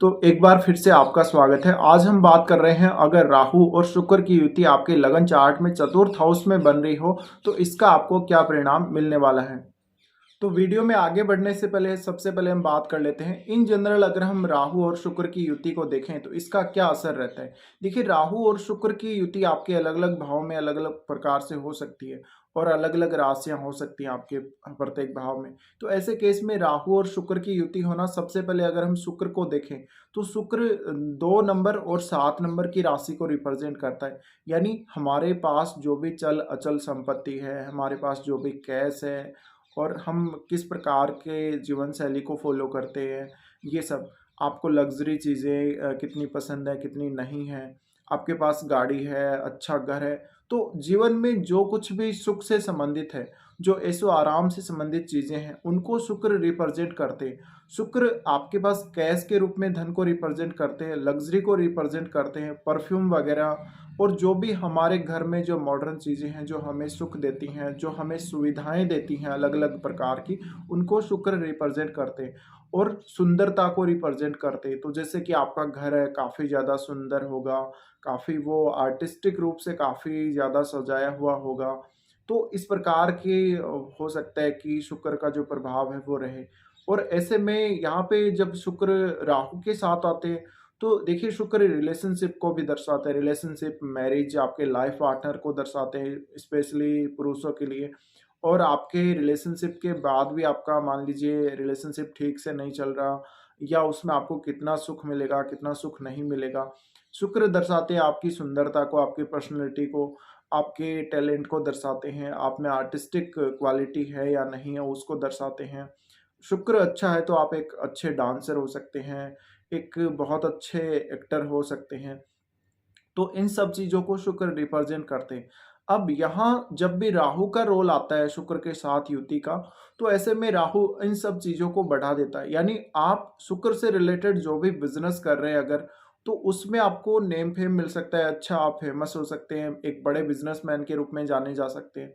तो एक बार फिर से आपका स्वागत है। आज हम बात कर रहे हैं अगर राहु और शुक्र की युति आपके लगन चार्ट में चतुर्थ हाउस में बन रही हो तो इसका आपको क्या परिणाम मिलने वाला है। तो वीडियो में आगे बढ़ने से पहले सबसे पहले हम बात कर लेते हैं इन जनरल अगर हम राहु और शुक्र की युति को देखें तो इसका क्या असर रहता है। देखिए राहु और शुक्र की युति आपके अलग अलग भाव में अलग अलग प्रकार से हो सकती है और अलग अलग राशियां हो सकती हैं आपके प्रत्येक भाव में। तो ऐसे केस में राहु और शुक्र की युति होना, सबसे पहले अगर हम शुक्र को देखें तो शुक्र 2 नंबर और 7 नंबर की राशि को रिप्रेजेंट करता है। यानी हमारे पास जो भी चल अचल संपत्ति है, हमारे पास जो भी कैश है और हम किस प्रकार के जीवन शैली को फॉलो करते हैं, ये सब आपको लग्जरी चीज़ें कितनी पसंद है कितनी नहीं है, आपके पास गाड़ी है, अच्छा घर है। तो जीवन में जो कुछ भी सुख से संबंधित है, जो ऐशो आराम से संबंधित चीज़ें हैं, उनको शुक्र रिप्रेजेंट करते हैं। शुक्र आपके पास कैश के रूप में धन को रिप्रेजेंट करते हैं, लग्जरी को रिप्रेजेंट करते हैं, परफ्यूम वगैरह और जो भी हमारे घर में जो मॉडर्न चीज़ें हैं, जो हमें सुख देती हैं, जो हमें सुविधाएँ देती हैं अलग अलग प्रकार की, उनको शुक्र रिप्रेजेंट करते हैं और सुंदरता को रिप्रेजेंट करते हैं। तो जैसे कि आपका घर है काफ़ी ज़्यादा सुंदर होगा, काफ़ी वो आर्टिस्टिक रूप से काफ़ी ज़्यादा सजाया हुआ होगा। तो इस प्रकार के हो सकता है कि शुक्र का जो प्रभाव है वो रहे। और ऐसे में यहाँ पे जब शुक्र राहु के साथ आते हैं तो देखिए शुक्र रिलेशनशिप को भी दर्शाता है, रिलेशनशिप, मैरिज, आपके लाइफ पार्टनर को दर्शाते हैं स्पेशली पुरुषों के लिए। और आपके रिलेशनशिप के बाद भी आपका मान लीजिए रिलेशनशिप ठीक से नहीं चल रहा या उसमें आपको कितना सुख मिलेगा, कितना सुख नहीं मिलेगा। शुक्र दर्शाते हैं आपकी सुंदरता को, आपकी पर्सनैलिटी को, आपके टैलेंट को दर्शाते हैं, आप में आर्टिस्टिक क्वालिटी है या नहीं है उसको दर्शाते हैं। शुक्र अच्छा है तो आप एक अच्छे डांसर हो सकते हैं, एक बहुत अच्छे एक्टर हो सकते हैं। तो इन सब चीज़ों को शुक्र रिप्रेजेंट करते हैं। अब यहाँ जब भी राहु का रोल आता है शुक्र के साथ युति का, तो ऐसे में राहु इन सब चीज़ों को बढ़ा देता है। यानी आप शुक्र से रिलेटेड जो भी बिज़नेस कर रहे हैं अगर, तो उसमें आपको नेम फेम मिल सकता है, अच्छा आप फेमस हो सकते हैं, एक बड़े बिज़नेसमैन के रूप में जाने जा सकते हैं।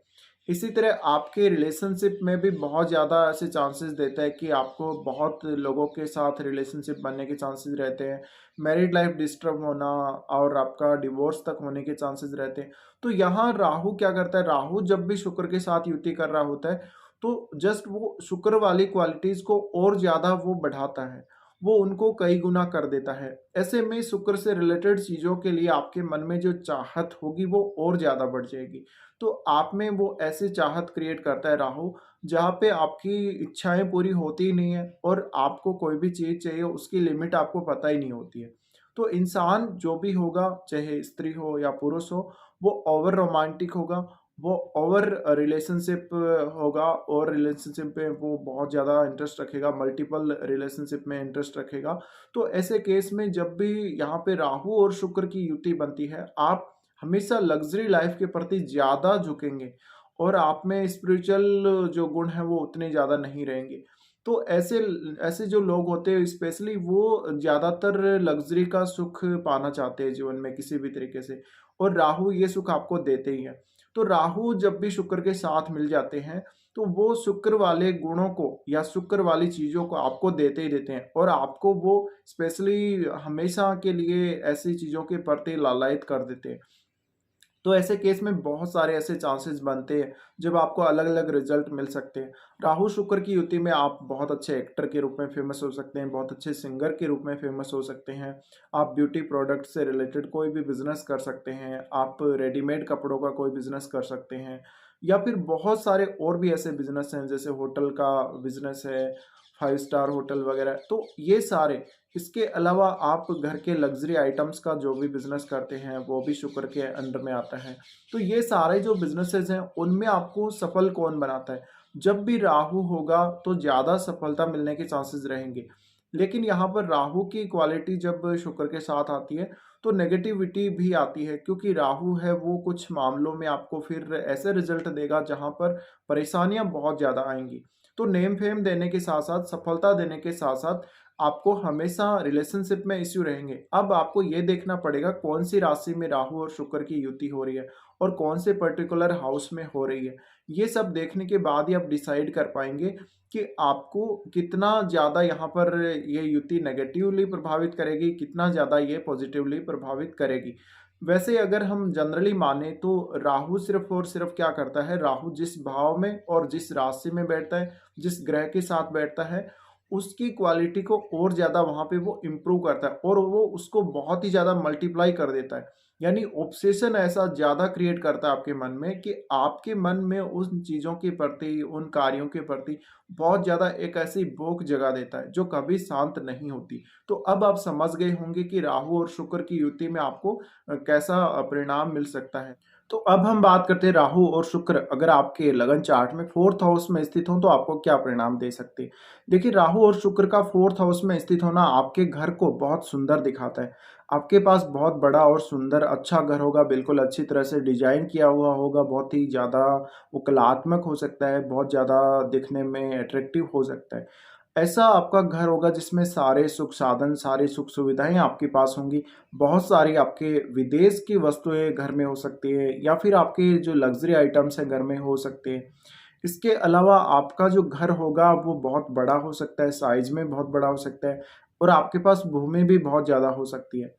इसी तरह आपके रिलेशनशिप में भी बहुत ज़्यादा ऐसे चांसेस देता है कि आपको बहुत लोगों के साथ रिलेशनशिप बनने के चांसेस रहते हैं। मैरिड लाइफ डिस्टर्ब होना और आपका डिवोर्स तक होने के चांसेस रहते हैं। तो यहाँ राहु क्या करता है, राहु जब भी शुक्र के साथ युति कर रहा होता है, तो जस्ट वो शुक्र वाली क्वालिटीज़ को और ज़्यादा वो बढ़ाता है, वो उनको कई गुना कर देता है। ऐसे में शुक्र से रिलेटेड चीज़ों के लिए आपके मन में जो चाहत होगी वो और ज़्यादा बढ़ जाएगी। तो आप में वो ऐसी चाहत क्रिएट करता है राहु, जहाँ पे आपकी इच्छाएँ पूरी होती ही नहीं है और आपको कोई भी चीज़ चाहिए उसकी लिमिट आपको पता ही नहीं होती है। तो इंसान जो भी होगा, चाहे स्त्री हो या पुरुष हो, वो ओवर रोमांटिक होगा, वो ओवर रिलेशनशिप होगा और रिलेशनशिप में वो बहुत ज़्यादा इंटरेस्ट रखेगा, मल्टीपल रिलेशनशिप में इंटरेस्ट रखेगा। तो ऐसे केस में जब भी यहाँ पे राहु और शुक्र की युति बनती है, आप हमेशा लग्ज़री लाइफ़ के प्रति ज़्यादा झुकेंगे और आप में स्पिरिचुअल जो गुण हैं वो उतने ज़्यादा नहीं रहेंगे। तो ऐसे ऐसे जो लोग होते हैं स्पेशली वो ज़्यादातर लग्ज़री का सुख पाना चाहते हैं जीवन में किसी भी तरीके से, और राहु ये सुख आपको देते ही हैं। तो राहु जब भी शुक्र के साथ मिल जाते हैं, तो वो शुक्र वाले गुणों को या शुक्र वाली चीज़ों को आपको देते ही देते हैं और आपको वो स्पेशली हमेशा के लिए ऐसी चीज़ों के प्रति लालायित कर देते हैं। तो ऐसे केस में बहुत सारे ऐसे चांसेस बनते हैं जब आपको अलग-अलग रिजल्ट मिल सकते हैं। राहु शुक्र की युति में आप बहुत अच्छे एक्टर के रूप में फेमस हो सकते हैं, बहुत अच्छे सिंगर के रूप में फेमस हो सकते हैं। आप ब्यूटी प्रोडक्ट से रिलेटेड कोई भी बिज़नेस कर सकते हैं, आप रेडीमेड कपड़ों का कोई बिज़नेस कर सकते हैं या फिर बहुत सारे और भी ऐसे बिज़नेस हैं जैसे होटल का बिज़नेस है, 5 स्टार होटल वगैरह। तो ये सारे, इसके अलावा आप घर के लग्ज़री आइटम्स का जो भी बिज़नेस करते हैं, वो भी शुक्र के अंडर में आता है। तो ये सारे जो बिज़नेसेज़ हैं, उनमें आपको सफल कौन बनाता है? जब भी राहु होगा, तो ज़्यादा सफलता मिलने के चांसेस रहेंगे। लेकिन यहाँ पर राहु की क्वालिटी जब शुक्र के साथ आती है, तो नेगेटिविटी भी आती है क्योंकि राहु है वो कुछ मामलों में आपको फिर ऐसे रिज़ल्ट देगा जहाँ पर परेशानियाँ बहुत ज़्यादा आएँगी। तो नेम फेम देने के साथ-साथ, सफलता देने के साथ-साथ आपको हमेशा रिलेशनशिप में इश्यू रहेंगे। अब आपको ये देखना पड़ेगा कौन सी राशि में राहु और शुक्र की युति हो रही है और कौन से पर्टिकुलर हाउस में हो रही है। ये सब देखने के बाद ही आप डिसाइड कर पाएंगे कि आपको कितना ज़्यादा यहाँ पर ये युति नेगेटिवली प्रभावित करेगी, कितना ज़्यादा ये पॉजिटिवली प्रभावित करेगी। वैसे अगर हम जनरली माने तो राहु सिर्फ और सिर्फ क्या करता है, राहु जिस भाव में और जिस राशि में बैठता है, जिस ग्रह के साथ बैठता है, उसकी क्वालिटी को और ज़्यादा वहाँ पे वो इम्प्रूव करता है और वो उसको बहुत ही ज़्यादा मल्टीप्लाई कर देता है। यानी ऑब्सेशन ऐसा ज़्यादा क्रिएट करता है आपके मन में कि आपके मन में उन चीज़ों के प्रति, उन कार्यों के प्रति बहुत ज़्यादा एक ऐसी भूख जगा देता है जो कभी शांत नहीं होती। तो अब आप समझ गए होंगे कि राहु और शुक्र की युति में आपको कैसा परिणाम मिल सकता है। तो अब हम बात करते हैं राहु और शुक्र अगर आपके लगन चार्ट में फोर्थ हाउस में स्थित हो तो आपको क्या परिणाम दे सकते हैं। देखिए, राहु और शुक्र का फोर्थ हाउस में स्थित होना आपके घर को बहुत सुंदर दिखाता है। आपके पास बहुत बड़ा और सुंदर अच्छा घर होगा, बिल्कुल अच्छी तरह से डिजाइन किया हुआ होगा, बहुत ही ज़्यादा वो कलात्मक हो सकता है, बहुत ज़्यादा दिखने में अट्रैक्टिव हो सकता है। ऐसा आपका घर होगा जिसमें सारे सुख साधन, सारी सुख सुविधाएं आपके पास होंगी। बहुत सारी आपके विदेश की वस्तुएं घर में हो सकती है या फिर आपके जो लग्जरी आइटम्स हैं घर में हो सकते हैं। इसके अलावा आपका जो घर होगा वो बहुत बड़ा हो सकता है, साइज में बहुत बड़ा हो सकता है और आपके पास भूमि भी बहुत ज़्यादा हो सकती है।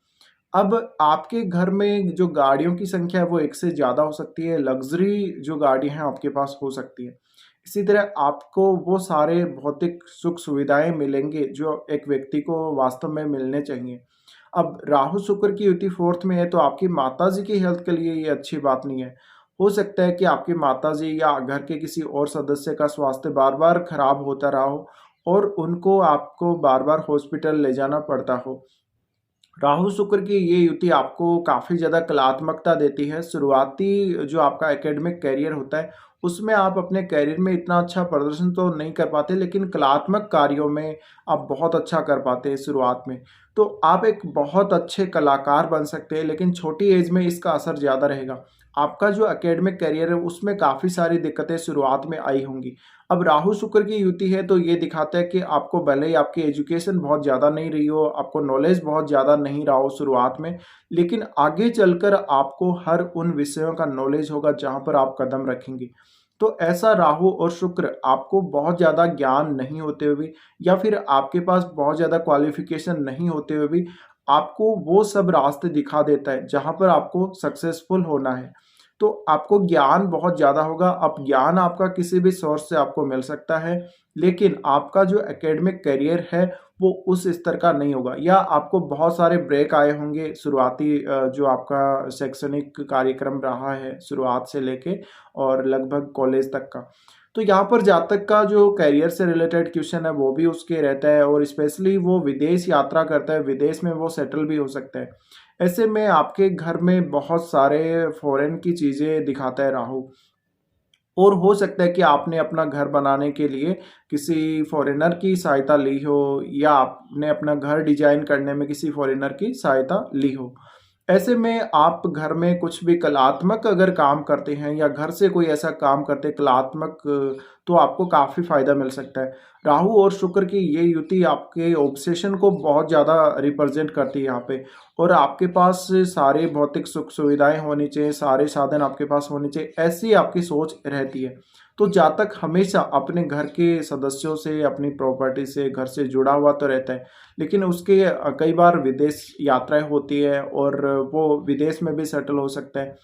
अब आपके घर में जो गाड़ियों की संख्या है वो एक से ज़्यादा हो सकती है, लग्ज़री जो गाड़ी हैं आपके पास हो सकती है। इसी तरह आपको वो सारे भौतिक सुख-सुविधाएँ मिलेंगे जो एक व्यक्ति को वास्तव में मिलने चाहिए। अब राहु शुक्र की युति 4th में है तो आपकी माताजी की हेल्थ के लिए ये अच्छी बात नहीं है। हो सकता है कि आपकी माताजी या घर के किसी और सदस्य का स्वास्थ्य बार-बार खराब होता रहा हो और उनको आपको बार-बार हॉस्पिटल ले जाना पड़ता हो। राहु शुक्र की ये युति आपको काफ़ी ज़्यादा कलात्मकता देती है। शुरुआती जो आपका एकेडमिक करियर होता है, उसमें आप अपने करियर में इतना अच्छा प्रदर्शन तो नहीं कर पाते, लेकिन कलात्मक कार्यों में आप बहुत अच्छा कर पाते हैं शुरुआत में। तो आप एक बहुत अच्छे कलाकार बन सकते हैं, लेकिन छोटी एज में इसका असर ज़्यादा रहेगा। आपका जो एकेडमिक करियर है, उसमें काफ़ी सारी दिक्कतें शुरुआत में आई होंगी। अब राहु शुक्र की युति है तो ये दिखाता है कि आपको भले ही आपकी एजुकेशन बहुत ज़्यादा नहीं रही हो, आपको नॉलेज बहुत ज़्यादा नहीं रहा हो शुरुआत में, लेकिन आगे चलकर आपको हर उन विषयों का नॉलेज होगा जहाँ पर आप कदम रखेंगे। तो ऐसा राहु और शुक्र आपको बहुत ज़्यादा ज्ञान नहीं होते हुए भी या फिर आपके पास बहुत ज़्यादा क्वालिफिकेशन नहीं होते हुए भी आपको वो सब रास्ते दिखा देता है जहाँ पर आपको सक्सेसफुल होना है। तो आपको ज्ञान बहुत ज़्यादा होगा। अब ज्ञान आपका किसी भी सोर्स से आपको मिल सकता है, लेकिन आपका जो एकेडमिक करियर है वो उस स्तर का नहीं होगा या आपको बहुत सारे ब्रेक आए होंगे शुरुआती जो आपका शैक्षणिक कार्यक्रम रहा है शुरुआत से लेके और लगभग कॉलेज तक का। तो यहाँ पर जातक का जो करियर से रिलेटेड क्वेश्चन है वो भी उसके रहता है और स्पेशली वो विदेश यात्रा करता है, विदेश में वो सेटल भी हो सकता है। ऐसे में आपके घर में बहुत सारे फॉरेन की चीज़ें दिखाता है राहु और हो सकता है कि आपने अपना घर बनाने के लिए किसी फॉरेनर की सहायता ली हो या आपने अपना घर डिजाइन करने में किसी फॉरेनर की सहायता ली हो। ऐसे में आप घर में कुछ भी कलात्मक अगर काम करते हैं या घर से कोई ऐसा काम करते हैं कलात्मक तो आपको काफ़ी फ़ायदा मिल सकता है। राहु और शुक्र की ये युति आपके ऑब्सेशन को बहुत ज़्यादा रिप्रेजेंट करती है यहाँ पे और आपके पास सारे भौतिक सुख सुविधाएं होनी चाहिए, सारे साधन आपके पास होने चाहिए, ऐसी आपकी सोच रहती है। तो जातक हमेशा अपने घर के सदस्यों से, अपनी प्रॉपर्टी से, घर से जुड़ा हुआ तो रहता है, लेकिन उसके कई बार विदेश यात्राएं होती है और वो विदेश में भी सेटल हो सकता है।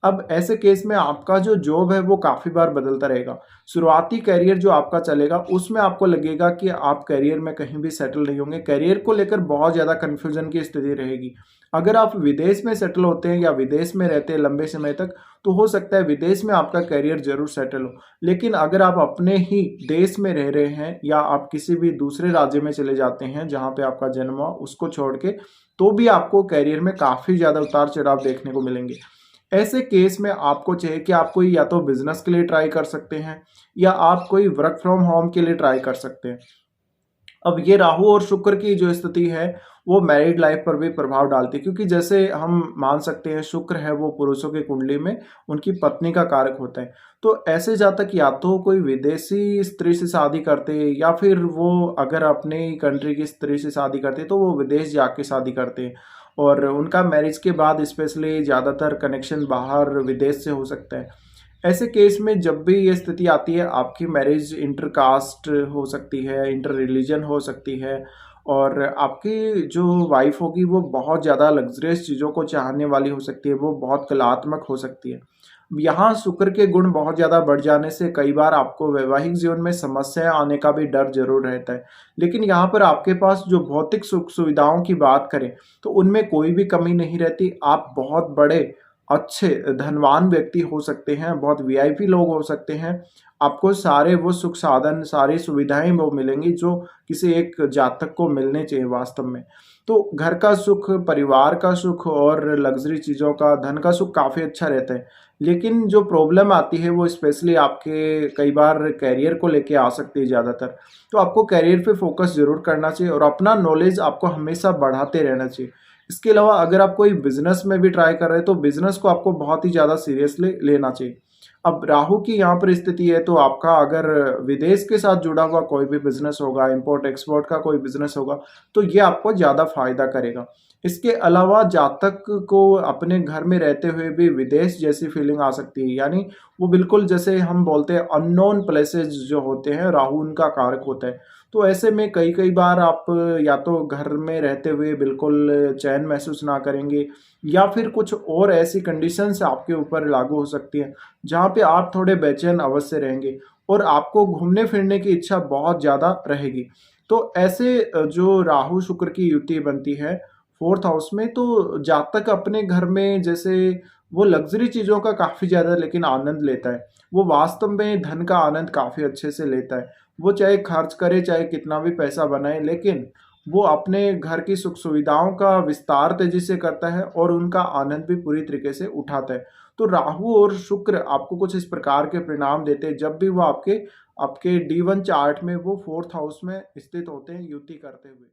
अब ऐसे केस में आपका जो जॉब है वो काफ़ी बार बदलता रहेगा। शुरुआती करियर जो आपका चलेगा उसमें आपको लगेगा कि आप करियर में कहीं भी सेटल नहीं होंगे, करियर को लेकर बहुत ज़्यादा कन्फ्यूजन की स्थिति रहेगी। अगर आप विदेश में सेटल होते हैं या विदेश में रहते हैं लंबे समय तक तो हो सकता है विदेश में आपका करियर ज़रूर सेटल हो। लेकिन अगर आप अपने ही देश में रह रहे हैं या आप किसी भी दूसरे राज्य में चले जाते हैं जहाँ पे आपका जन्म हुआ उसको छोड़ के, तो भी आपको करियर में काफ़ी ज़्यादा उतार चढ़ाव देखने को मिलेंगे। ऐसे केस में आपको चाहिए कि आप कोई या तो बिजनेस के लिए ट्राई कर सकते हैं या आप कोई वर्क फ्रॉम होम के लिए ट्राई कर सकते हैं। अब ये राहु और शुक्र की जो स्थिति है वो मैरिड लाइफ पर भी प्रभाव डालती है, क्योंकि जैसे हम मान सकते हैं शुक्र है वो पुरुषों की कुंडली में उनकी पत्नी का कारक होता है। तो ऐसे जातक या तो कोई विदेशी स्त्री से शादी करते हैं, या फिर वो अगर अपने कंट्री की स्त्री से शादी करते हैं तो वो विदेश जाके शादी करते हैं, और उनका मैरिज के बाद स्पेशली ज़्यादातर कनेक्शन बाहर विदेश से हो सकता है। ऐसे केस में जब भी ये स्थिति आती है, आपकी मैरिज इंटर कास्ट हो सकती है, इंटर रिलीजन हो सकती है, और आपकी जो वाइफ होगी वो बहुत ज़्यादा लग्जरियस चीज़ों को चाहने वाली हो सकती है, वो बहुत कलात्मक हो सकती है। यहाँ शुक्र के गुण बहुत ज़्यादा बढ़ जाने से कई बार आपको वैवाहिक जीवन में समस्याएं आने का भी डर जरूर रहता है। लेकिन यहाँ पर आपके पास जो भौतिक सुख सुविधाओं की बात करें तो उनमें कोई भी कमी नहीं रहती। आप बहुत बड़े अच्छे धनवान व्यक्ति हो सकते हैं, बहुत वीआईपी लोग हो सकते हैं। आपको सारे वो सुख साधन, सारी सुविधाएँ वो मिलेंगी जो किसी एक जातक को मिलने चाहिए वास्तव में। तो घर का सुख, परिवार का सुख और लग्ज़री चीज़ों का, धन का सुख काफ़ी अच्छा रहता है। लेकिन जो प्रॉब्लम आती है वो स्पेशली आपके कई बार करियर को लेके आ सकती है ज़्यादातर। तो आपको करियर पे फ़ोकस ज़रूर करना चाहिए और अपना नॉलेज आपको हमेशा बढ़ाते रहना चाहिए। इसके अलावा अगर आप कोई बिज़नेस में भी ट्राई कर रहे हैं तो बिज़नेस को आपको बहुत ही ज़्यादा सीरियसली लेना चाहिए। अब राहु की यहाँ पर स्थिति है तो आपका अगर विदेश के साथ जुड़ा हुआ कोई भी बिज़नेस होगा, इम्पोर्ट एक्सपोर्ट का कोई बिज़नेस होगा, तो ये आपको ज़्यादा फ़ायदा करेगा। इसके अलावा जातक को अपने घर में रहते हुए भी विदेश जैसी फीलिंग आ सकती है, यानी वो बिल्कुल जैसे हम बोलते हैं अननोन प्लेसेस जो होते हैं, राहु उनका कारक होता है। तो ऐसे में कई-कई बार आप या तो घर में रहते हुए बिल्कुल चैन महसूस ना करेंगे, या फिर कुछ और ऐसी कंडीशंस आपके ऊपर लागू हो सकती हैं, जहाँ पे आप थोड़े बेचैन अवश्य रहेंगे और आपको घूमने-फिरने की इच्छा बहुत ज़्यादा रहेगी। तो ऐसे जो राहु शुक्र की युति बनती है 4th हाउस में, तो जातक अपने घर में जैसे वो लग्ज़री चीज़ों का काफ़ी ज़्यादा लेकिन आनंद लेता है। वो वास्तव में धन का आनंद काफ़ी अच्छे से लेता है। वो चाहे खर्च करे, चाहे कितना भी पैसा बनाए, लेकिन वो अपने घर की सुख-सुविधाओं का विस्तार तेज़ी से करता है और उनका आनंद भी पूरी तरीके से उठाता है। तो राहु और शुक्र आपको कुछ इस प्रकार के परिणाम देते हैं जब भी वो आपके आपके D1 चार्ट में वो 4th हाउस में स्थित होते हैं युति करते हुए।